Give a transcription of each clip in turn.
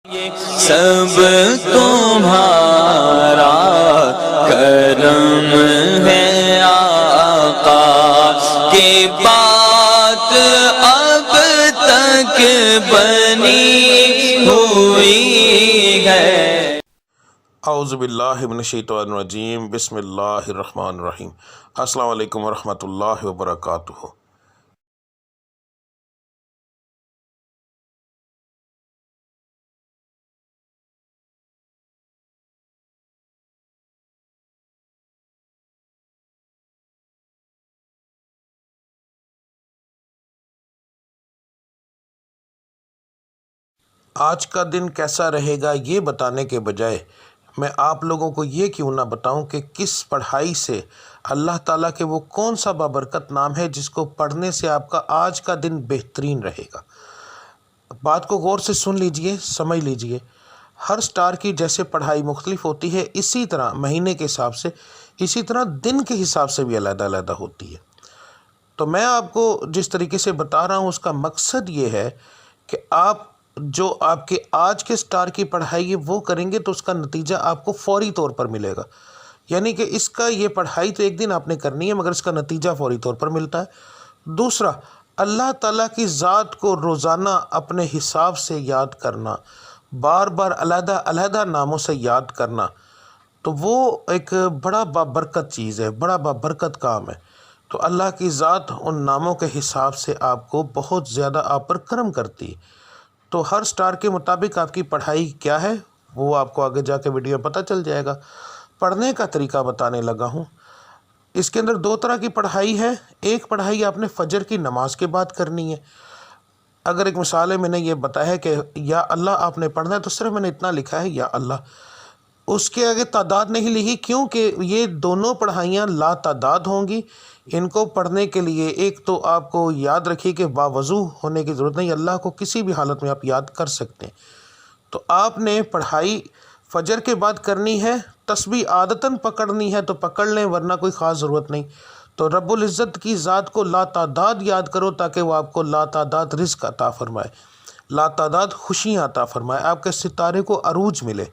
سب تمہارا کرم ہے آقا کی بات اب تک بنی ہوئی ہے۔ اعوذ باللہ من الشیطان الرجیم، بسم اللہ الرحمن الرحیم۔ السلام علیکم ورحمۃ اللہ وبرکاتہ۔ آج کا دن کیسا رہے گا یہ بتانے کے بجائے میں آپ لوگوں کو یہ کیوں نہ بتاؤں کہ کس پڑھائی سے اللہ تعالیٰ کے وہ کون سا بابرکت نام ہے جس کو پڑھنے سے آپ کا آج کا دن بہترین رہے گا۔ بات کو غور سے سن لیجئے، سمجھ لیجئے۔ ہر سٹار کی جیسے پڑھائی مختلف ہوتی ہے، اسی طرح مہینے کے حساب سے، اسی طرح دن کے حساب سے بھی علیحدہ علیحدہ ہوتی ہے۔ تو میں آپ کو جس طریقے سے بتا رہا ہوں اس کا مقصد یہ ہے کہ آپ جو آپ کے آج کے سٹار کی پڑھائی ہے وہ کریں گے تو اس کا نتیجہ آپ کو فوری طور پر ملے گا۔ یعنی کہ اس کا یہ پڑھائی تو ایک دن آپ نے کرنی ہے مگر اس کا نتیجہ فوری طور پر ملتا ہے۔ دوسرا، اللہ تعالیٰ کی ذات کو روزانہ اپنے حساب سے یاد کرنا، بار بار علیحدہ علیحدہ ناموں سے یاد کرنا، تو وہ ایک بڑا بابرکت چیز ہے، بڑا بابرکت کام ہے۔ تو اللہ کی ذات ان ناموں کے حساب سے آپ کو بہت زیادہ آپ پر کرم کرتی ہے۔ تو ہر سٹار کے مطابق آپ کی پڑھائی کیا ہے وہ آپ کو آگے جا کے ویڈیو پتہ چل جائے گا۔ پڑھنے کا طریقہ بتانے لگا ہوں۔ اس کے اندر دو طرح کی پڑھائی ہے۔ ایک پڑھائی آپ نے فجر کی نماز کے بعد کرنی ہے۔ اگر ایک مثال ہے، میں نے یہ بتایا ہے کہ یا اللہ آپ نے پڑھنا ہے تو صرف میں نے اتنا لکھا ہے یا اللہ، اس کے آگے تعداد نہیں لکھی کیونکہ یہ دونوں پڑھائیاں لا تعداد ہوں گی۔ ان کو پڑھنے کے لیے ایک تو آپ کو یاد رکھیے کہ باوضو ہونے کی ضرورت نہیں، اللہ کو کسی بھی حالت میں آپ یاد کر سکتے ہیں۔ تو آپ نے پڑھائی فجر کے بعد کرنی ہے، تسبیح عادتاً پکڑنی ہے تو پکڑ لیں ورنہ کوئی خاص ضرورت نہیں۔ تو رب العزت کی ذات کو لا تعداد یاد کرو تاکہ وہ آپ کو لا تعداد رزق عطا فرمائے، لا تعداد خوشیاں عطا فرمائے، آپ کے ستارے کو عروج ملے،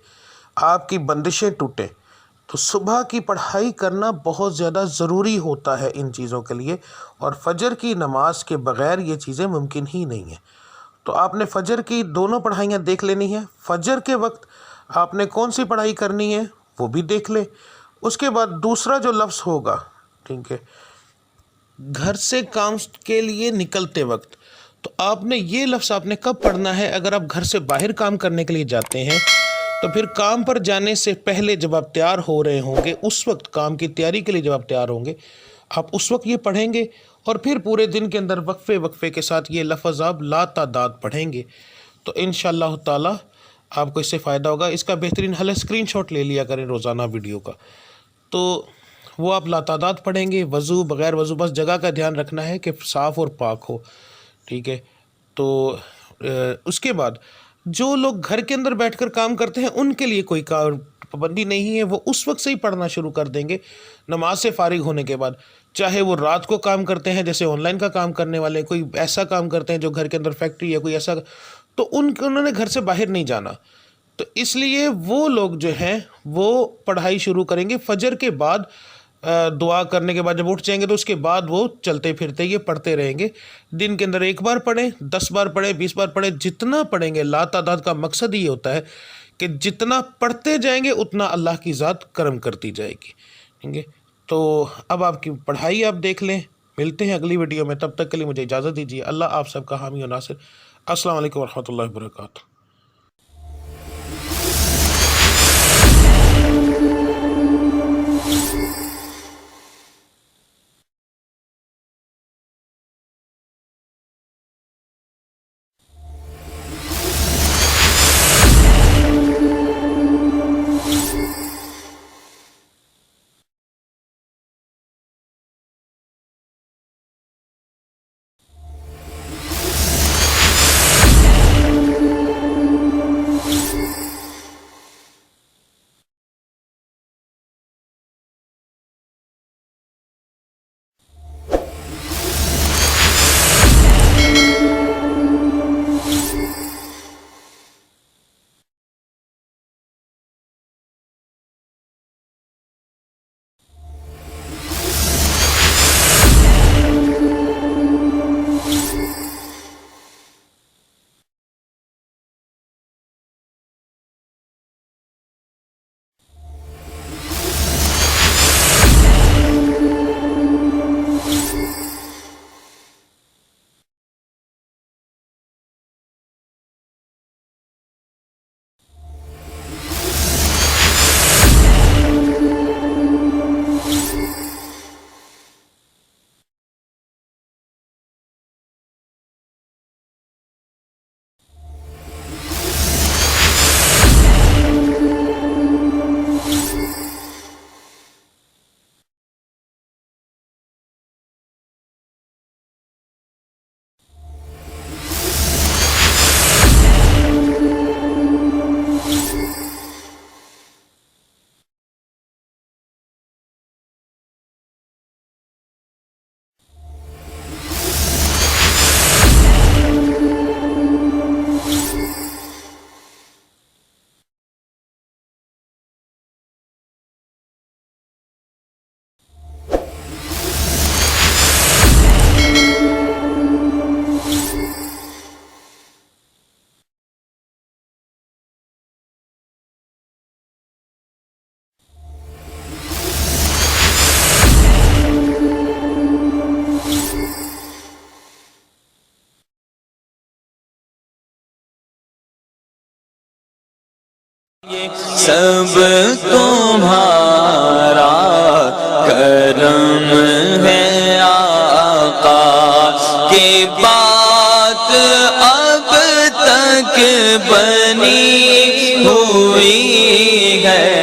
آپ کی بندشیں ٹوٹیں۔ تو صبح کی پڑھائی کرنا بہت زیادہ ضروری ہوتا ہے ان چیزوں کے لیے، اور فجر کی نماز کے بغیر یہ چیزیں ممکن ہی نہیں ہیں۔ تو آپ نے فجر کی دونوں پڑھائیاں دیکھ لینی ہیں۔ فجر کے وقت آپ نے کون سی پڑھائی کرنی ہے وہ بھی دیکھ لیں۔ اس کے بعد دوسرا جو لفظ ہوگا، ٹھیک ہے، گھر سے کام کے لیے نکلتے وقت، تو آپ نے یہ لفظ آپ نے کب پڑھنا ہے؟ اگر آپ گھر سے باہر کام کرنے کے لیے جاتے ہیں تو پھر کام پر جانے سے پہلے جب آپ تیار ہو رہے ہوں گے، اس وقت کام کی تیاری کے لیے جب آپ تیار ہوں گے، آپ اس وقت یہ پڑھیں گے، اور پھر پورے دن کے اندر وقفے وقفے کے ساتھ یہ لفظ آپ لا تعداد پڑھیں گے تو انشاءاللہ تعالی آپ کو اس سے فائدہ ہوگا۔ اس کا بہترین حل ہے اسکرین شاٹ لے لیا کریں روزانہ ویڈیو کا، تو وہ آپ لا تعداد پڑھیں گے، وضو بغیر وضو، بس جگہ کا دھیان رکھنا ہے کہ صاف اور پاک ہو، ٹھیک ہے۔ تو اس کے بعد جو لوگ گھر کے اندر بیٹھ کر کام کرتے ہیں ان کے لیے کوئی پابندی نہیں ہے، وہ اس وقت سے ہی پڑھنا شروع کر دیں گے نماز سے فارغ ہونے کے بعد، چاہے وہ رات کو کام کرتے ہیں جیسے آن لائن کا کام کرنے والے، کوئی ایسا کام کرتے ہیں جو گھر کے اندر فیکٹری ہے کوئی ایسا، تو انہوں نے گھر سے باہر نہیں جانا، تو اس لیے وہ لوگ جو ہیں وہ پڑھائی شروع کریں گے فجر کے بعد، دعا کرنے کے بعد جب اٹھ جائیں گے تو اس کے بعد وہ چلتے پھرتے یہ پڑھتے رہیں گے۔ دن کے اندر ایک بار پڑھیں، 10 بار پڑھیں، 20 بار پڑھیں، جتنا پڑھیں گے۔ لا تعداد کا مقصد یہ ہوتا ہے کہ جتنا پڑھتے جائیں گے اتنا اللہ کی ذات کرم کرتی جائے گی، ٹھیک ہے۔ تو اب آپ کی پڑھائی آپ دیکھ لیں۔ ملتے ہیں اگلی ویڈیو میں، تب تک کے لیے مجھے اجازت دیجیے۔ اللہ آپ سب کا حامی و ناصر۔ السلام علیکم ورحمۃ اللہ وبرکاتہ۔ سب تمہارا کرم ہے آقا کہ بات اب تک بنی ہوئی ہے